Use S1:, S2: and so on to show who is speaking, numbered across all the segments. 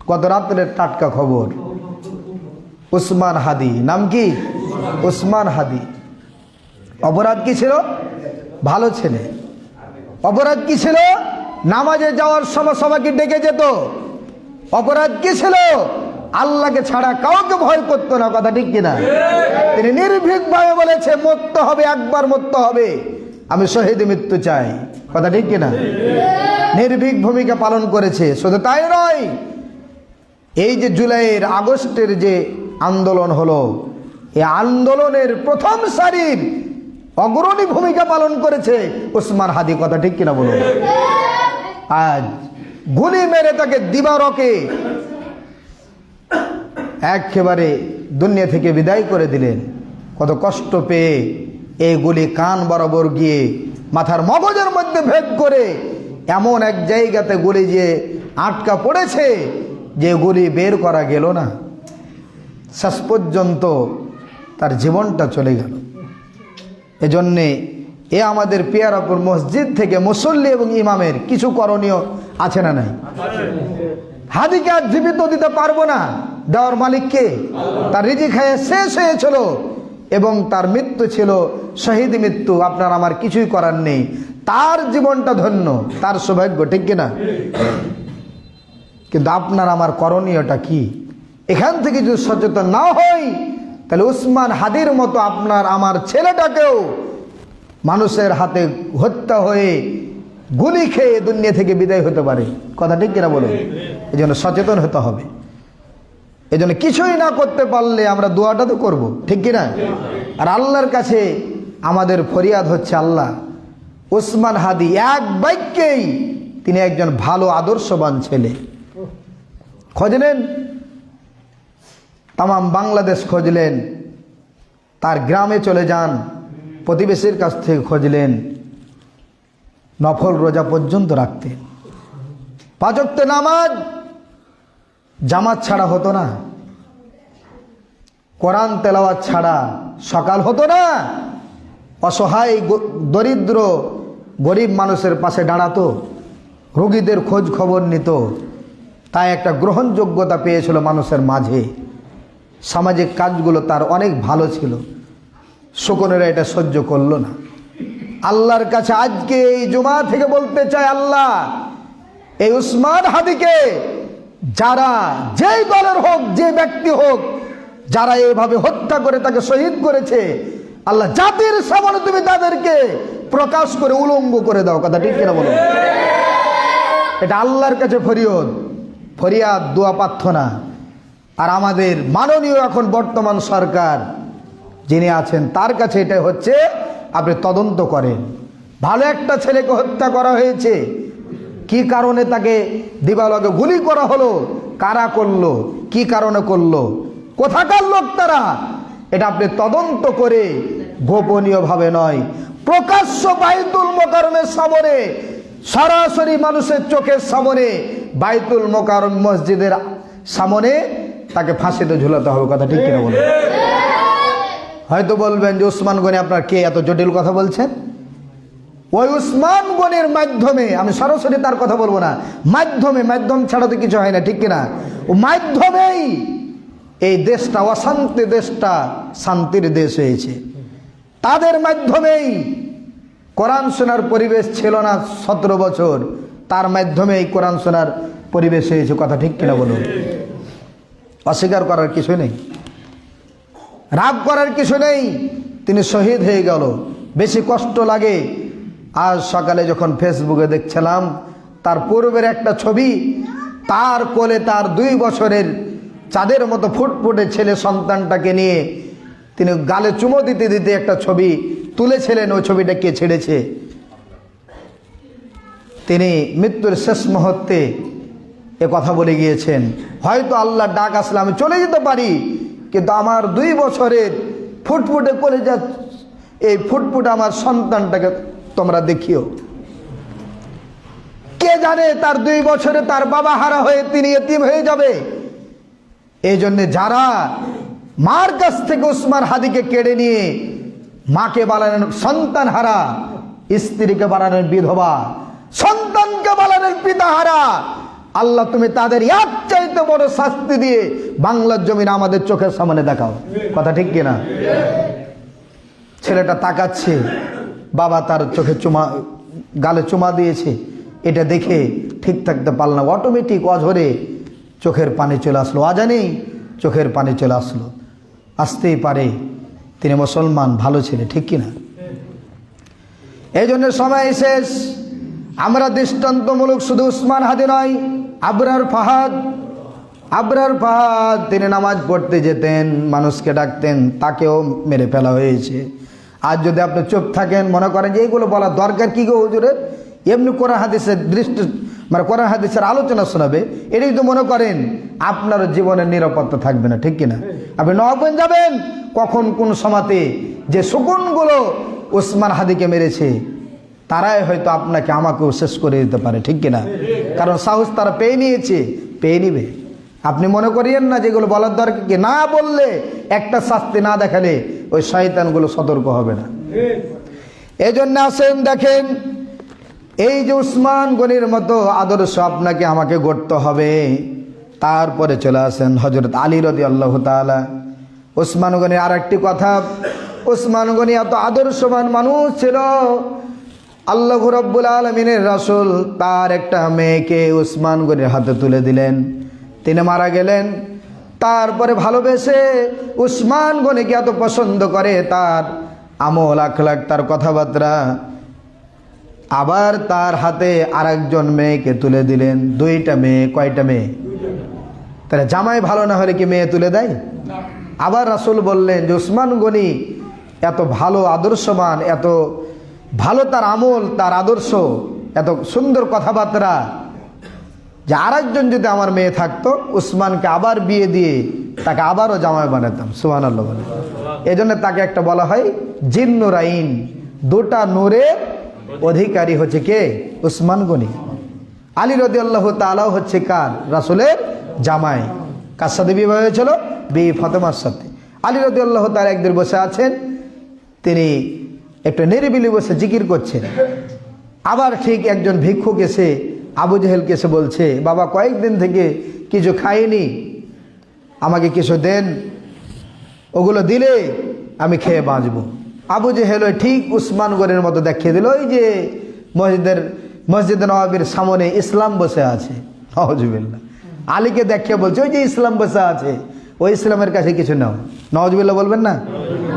S1: গত রাত্রের টাটকা খবর, উসমান হাদি, নাম কি? উসমান হাদি। অপরাধ কি ছিল? ভালো ছেলে। অপরাধ কি ছিল? নামাজে যাওয়ার সময় সবাইকে ডেকে যেত। অপরাধ কি ছিল? আল্লাহকে ছাড়া কাউকে ভয় করতো না, কথা ঠিক কিনা? তিনি নির্ভীকভাবে বলেছে মরতে হবে, একবার মরতে হবে, আমি শহীদ মৃত্যু চাই, কথা ঠিক কিনা? নির্ভীক ভূমিকা পালন করেছে। শুধু তাই নয়, এই যে জুলাইয়ের আগস্টের যে আন্দোলন হলো, এই আন্দোলনের প্রথম সারির অগ্রণী ভূমিকা পালন করেছে উসমান হাদি, কথা ঠিক কিনা বলুন? আজ গুলি মেরে তাকে দিবারকে একেবারে দুনিয়া থেকে বিদায় করে দিলেন। কত কষ্ট পেয়ে এই গুলি কান বরাবর গিয়ে মাথার মগজের মধ্যে ভেদ করে এমন এক জায়গাতে গুলি যে আটকা পড়েছে যে গুলি বের করা গেল না, শেষ পর্যন্ত তার জীবনটা চলে গেল। এজন্যে এ আমাদের পিয়ারাপুর মসজিদ থেকে মুসল্লি এবং ইমামের কিছু করণীয় আছে না নাই? হাদিকে আর জীবিত দিতে পারবো না, দেওয়ার মালিককে। তার রিজিক খায়ে শেষ হয়েছিল এবং তার মৃত্যু ছিল শহীদ মৃত্যু, আপনার আমার কিছুই করার নেই। তার জীবনটা ধন্য, তার সৌভাগ্য, ঠিক কিনা? কিন্তু আপনার আমার করণীয়টা কি? এখান থেকে যদি সচেতন না হই, তাহলে উসমান হাদির মতো আপনার আমার ছেলেটাকেও মানুষের হাতে হত্যা হয়ে গুলি খেয়ে দুনিয়া থেকে বিদায় হতে পারে, কথা ঠিক কিনা বলুন? এই জন্য সচেতন হতে হবে। এই জন্য কিছুই না করতে পারলে আমরা দোয়াটা তো করবো, ঠিক কিনা? আর আল্লাহর কাছে আমাদের ফরিয়াদ হচ্ছে, আল্লাহ উসমান হাদি এক বাক্যেই তিনি একজন ভালো আদর্শবান ছেলে। খোঁজলেন, তামাম বাংলাদেশ খোঁজলেন, তার গ্রামে চলে যান, প্রতিবেশীর কাছ থেকে খোঁজলেন, নফল রোজা পর্যন্ত রাখতেন। 5 ওয়াক্ত নামাজ জামাত ছাড়া হতো না, কোরআন তেলাওয়াত ছাড়া সকাল হতো না। অসহায় দরিদ্র গরিব মানুষের পাশে দাঁড়াতো, রোগীদের খোঁজ খবর নিত। তাই একটা গ্রহণযোগ্যতা পেয়েছিল মানুষের মাঝে। সামাজিক কাজগুলো তার অনেক ভালো ছিল। শকুনেরা এটা সহ্য করল না। আল্লাহর কাছে আজকে এই জুমা থেকে বলতে চাই, আল্লাহ এই উসমান হাদিকে যারা যেই দলের হোক, যে ব্যক্তি হোক, যারা এইভাবে হত্যা করে তাকে শহীদ করেছে, আল্লাহ জাতির সামনে তুমি তাদেরকে প্রকাশ করে উলঙ্গ করে দাও, কথা ঠিক কিনা বলো? এটা আল্লাহর কাছে ফরিয়াদ, দোয়া প্রার্থনা। আর আমাদের মাননীয় এখন বর্তমান সরকার যিনি আছেন, তার কাছে এটা হচ্ছে, আপনি তদন্ত করেন। ভালো একটা ছেলেকে হত্যা করা হয়েছে, কি কারণে তাকে দিবালকে গুলি করা হলো, কারা করলো, কি কারণে করলো, কোথাকার লোক তারা, এটা আপনি তদন্ত করে গোপনীয়ভাবে নয়, প্রকাশ্য বাইতুল মোকাররমের সামনে, সরাসরি মানুষের চোখের সামনে, বাইতুল মোকাররম মসজিদের সামনে তাকে ফাঁসিতে ঝুলাতে হবে, কথা ঠিক কিনা বলুন? হয়তো বলবেন যে উসমান গনি আপনার কে, এত জটিল কথা বলছেন? ওই উসমান গনির মাধ্যমে, আমি সরাসরি তার কথা বলবো না, মাধ্যম ছাড়া তো কিছু হয় না, ঠিক কিনা? ও মাধ্যমেই এই দেশটা, অশান্তি দেশটা শান্তির দেশ হয়েছে। তাদের মাধ্যমেই কোরআন শোনার পরিবেশ ছিল না 17 বছর, তার মাধ্যমেই কোরআন শোনার পরিবেশ হয়েছে, কথা ঠিক কিনা বলুন? অস্বীকার করার কিছু নেই, রাগ করার কিছু নেই। তিনি শহীদ হয়ে গেল। বেশি কষ্ট লাগে আজ সকালে যখন ফেসবুকে দেখছিলাম তার পূর্বের একটা ছবি, তার কোলে তার 2 বছরের চাঁদের মতো ফুটফুটে ছেলে সন্তানটাকে নিয়ে তিনি গালে চুমো দিতে দিতে একটা ছবি তুলেছিলেন। ওই ছবিটা কে ছেড়েছে? তিনি মৃত্যুর শেষ মুহূর্তে এ কথা বলে গিয়েছেন, হয়তো আল্লাহ ডাক আসলে আমি চলে যেতে পারি, কিন্তু আমার 2 বছরের ফুটফুটে কলেজা, এই ফুটফুটে আমার সন্তানটাকে তোমরা দেখিও। কে জানে তার 2 বছরে তার বাবা হারা হয়ে তিনি এতিম হয়ে যাবে। এই জন্যে যারা মার কাছ থেকে উসমান হাদিকে কেড়ে নিয়ে মাকে বানালেন সন্তান হারা, স্ত্রীকে বানালেন বিধবা, সন্তানকে বানালেন পিতা হারা, আল্লাহ তুমি তাদের এক চাইতে বড় শাস্তি দিয়ে বাংলার জমিন আমাদের চোখের সামনে দেখাও। কথা ঠিক কিনা? ছেলেটা তাকাচ্ছে, বাবা তার চোখে গালে চুমা দিয়েছে, এটা দেখে ঠিক থাকতে পারল না, অটোমেটিক অঝরে চোখের পানি চলে আসলো, অজানেই চোখের পানি চলে আসলো। আসতেই পারে, তিনি মুসলমান, ভালো ছেলে, ঠিক কিনা? এই জন্য সময় শেষ। আমরা দৃষ্টান্তমূলক শুধু উসমান হাদি নয়, আবরার ফাহাদ তিনি নামাজ পড়তে যেতেন, মানুষকে ডাকতেন, তাকেও মেরে ফেলা হয়েছে। আর যদি আপনি চুপ থাকেন, মনে করেন যে এইগুলো বলার দরকার কি গো হুজুরের, এমনি কোরআন হাদিসের কোরআন হাদিসের আলোচনা শোনাবে, এটাই তো মনে করেন আপনার জীবনের নিরাপত্তা থাকবে না, ঠিক কিনা? আপনি নবাবগঞ্জ যাবেন, কখন কোন সমাতে যে শকুনগুলো উসমান হাদিকে মেরেছে তারাই হয়তো আপনাকে আমাকেও শেষ করে দিতে পারে, ঠিক কিনা? কারণ সাহস তারা পেয়ে নিবে। আপনি মনে করিয়েন না যেগুলো বলার দরকার কি, না বললে, একটা শাস্তি না দেখালে ওই শয়তানগুলো সতর্ক হবে না। এই জন্য আসেন দেখেন, এই যে উসমান গনির মতো আদর্শ আপনাকে আমাকে গড়তে হবে। তারপরে চলে আসেন হযরত আলী রাদিয়াল্লাহু তাআলা। উসমান গনির আর একটি কথা, উসমান গনি এত আদর্শবান মানুষ ছিল, আল্লাহ রাব্বুল আলামিনের রাসূল তার একটা মেয়েকে উসমান গনির হাতে তুলে দিলেন, তিনি মারা গেলেন। তারপরে ভালোবেসে উসমান গনিকে এত পছন্দ করে, তার আমল আখলাক, তার কথাবার্তা, আবার তার হাতে আরেকজন মেয়েকে তুলে দিলেন। দুইটা মেয়ে, কয়টা মেয়ে? তাহলে জামাই ভালো না হলে কি মেয়ে তুলে দেয়? আবার রাসূল বললেন যে উসমান গনি এত ভালো, আদর্শবান, এত ভালো তার আমল, তার আদর্শ, এত সুন্দর কথাবার্তা, যে আরেকজন যদি আমার মেয়ে থাকতো, উসমানকে আবার বিয়ে দিয়ে তাকে আবারও জামাই বানাতাম। সুবহানাল্লাহ বলে। এই জন্য তাকে একটা বলা হয় জিন্নুরাইন, দুটা নূরের অধিকারী হচ্ছে কে? উসমান গনি। আলী রাদিয়াল্লাহু তাআলা হচ্ছে কার? রাসূলের জামাই। কার সাথে বিবাহ হয়েছিল? বিবি ফাতেমার সাথে। আলী রাদিয়াল্লাহু তাআলা একদিন বসে আছেন, তিনি একটু নিরিবিলি বসে জিকির করছেন। আবার ঠিক একজন ভিক্ষুক এসে আবু জেহেলকে এসে বলছে, বাবা কয়েকদিন থেকে কিছু খাইনি, আমাকে কিছু দেন, ওগুলো দিলে আমি খেয়ে বাঁচবো। আবু জেহেল ঠিক উসমান গনির মতো দেখিয়ে দিল, ওই যে মসজিদ নববীর সামনে ইসলাম বসে আছে, নাউজুবিল্লাহ। আলীকে দেখিয়ে বলছে, ওই যে ইসলাম বসে আছে, ওই ইসলামের কাছে কিছু নাও। নাউজুবিল্লাহ বলবেন না?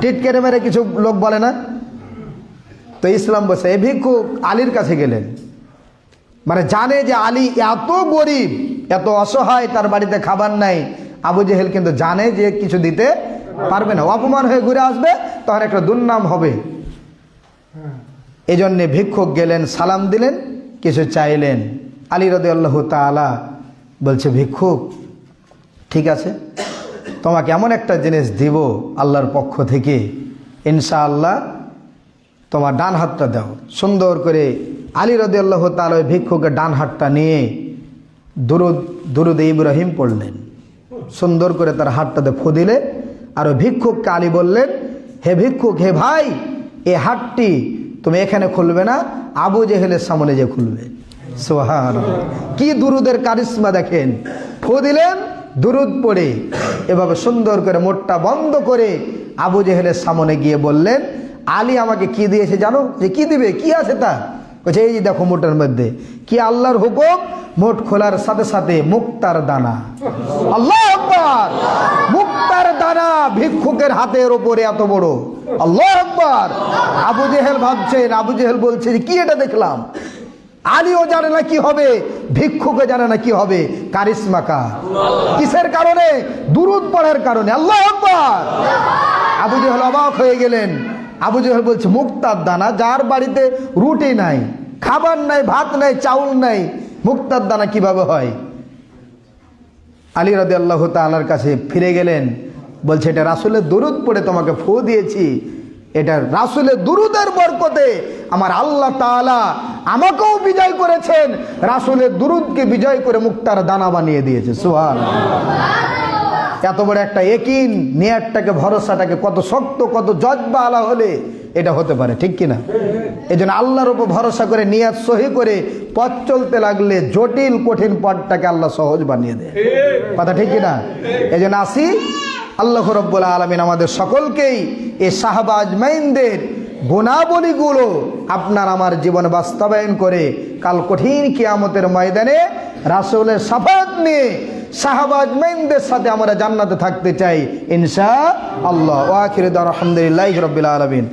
S1: টিটকেরে মেরে কিছু লোক বলে না, তো ইসলাম বসে। এই ভিক্ষুক আলীর কাছে গেলেন, মানে জানে যে আলী এত গরিব, এত অসহায়, তার বাড়িতে খাবার নাই। আবু জেহেল কিন্তু জানে যে কিছু দিতে পারবে না, অপমান হয়ে ঘুরে আসবে, তখন একটা দুর্নাম হবে। এই জন্যে ভিক্ষুক গেলেন, সালাম দিলেন, কিছু চাইলেন। আলী রাদিয়াল্লাহু তাআলা বলছে, ভিক্ষুক ঠিক আছে, তোমাকে এমন একটা জিনিস দিব আল্লাহর পক্ষ থেকে, ইনশাআল্লাহ তোমার ডান হাতটা দাও। সুন্দর করে আলী রাদিয়াল্লাহু তাআলা ওই ভিক্ষুকের ডান হাতটা নিয়ে দুরুদ ইব্রাহিম পড়লেন, সুন্দর করে তার হাতটাতে ফু দিলে। আর ওই ভিক্ষুককে আলী বললেন, হে ভিক্ষুক, হে ভাই, এই হাতটি তুমি এখানে খুলবে না, আবু জেহেলের সামনে যে খুলবে। সুবহানাল্লাহ, কি দুরুদের কারিশমা দেখেন। ফু দিলেন, দুরুদ পড়ে এভাবে সুন্দর করে মোটটা বন্ধ করে আবু জেহেলের সামনে গিয়ে বললেন, আলী আমাকে কি দিয়েছে জানো? যে কি দিবে, কি আছে তা? বলছে, এই দেখো মোটের মধ্যে কি আল্লাহর হুকুম, মোট খোলার সাথে সাথে মুক্তার দানা। আল্লাহু আকবার! মুক্তার দানা ভিক্ষুকের হাতের উপরে এত বড়। আল্লাহু আকবার! আবু জেহেল ভাবছেন, আবু জেহেল বলছে যে কি এটা দেখলাম। আলীও জানে না কি হবে, ভিক্ষুকে জানে না কি হবে। কারিশমা কার? কিসের কারণে? দুরূদ পড়ার কারণে। আল্লাহু আকবার! আবু জেহেল অবাক হয়ে গেলেন। আবু জেহেল বলছে, মুক্তার দানা, যার বাড়িতে রুটি নাই, খাবার নাই, ভাত নাই, চাউল নাই, মুক্তার দানা কিভাবে হয়? আলী রাদিয়াল্লাহু তাআলার কাছে ফিরে গেলেন, বলছে, এটা রাসূলের দুরূদ পড়ে তোমাকে ফু দিয়েছি, এটা রাসূলের দুরূদের বরকতে আমার আল্লাহ তাআলা আমাকেও বিজয় করেছেন, রাসূলের দুরূদকে বিজয় করে মুক্তার দানা বানিয়ে দিয়েছে। সুবহানাল্লাহ! এত বড় একটা ইয়াকিন, নিয়তটাকে, ভরসাটাকে কত শক্ত, কত জজ্বা আলা হলে এটা হতে পারে, ঠিক কিনা? এই জন্য আল্লাহর উপর ভরসা করে নিয়াত সহি করে পথ চলতে লাগলে জটিল কঠিন পথটাকে আল্লাহ সহজ বানিয়ে দেয়। কথা ঠিক কিনা? এই জন্য আসি, আল্লাহ রাব্বুল আলামিন আমাদের সকলকেই এই সাহাবা আজমাইনদের গুণাবলীগুলো আপনার আমার জীবনে বাস্তবায়ন করে কাল কঠিন কিয়ামতের ময়দানে রাসূলের শাফাআত নিয়ে সাহাবা আজমাইনদের সাথে আমরা জান্নাতে থাকতে চাই ইনশাআল্লাহ। ওয়া আখিরু দাওয়ানা আলহামদুলিল্লাহি রাব্বিল আলামিন।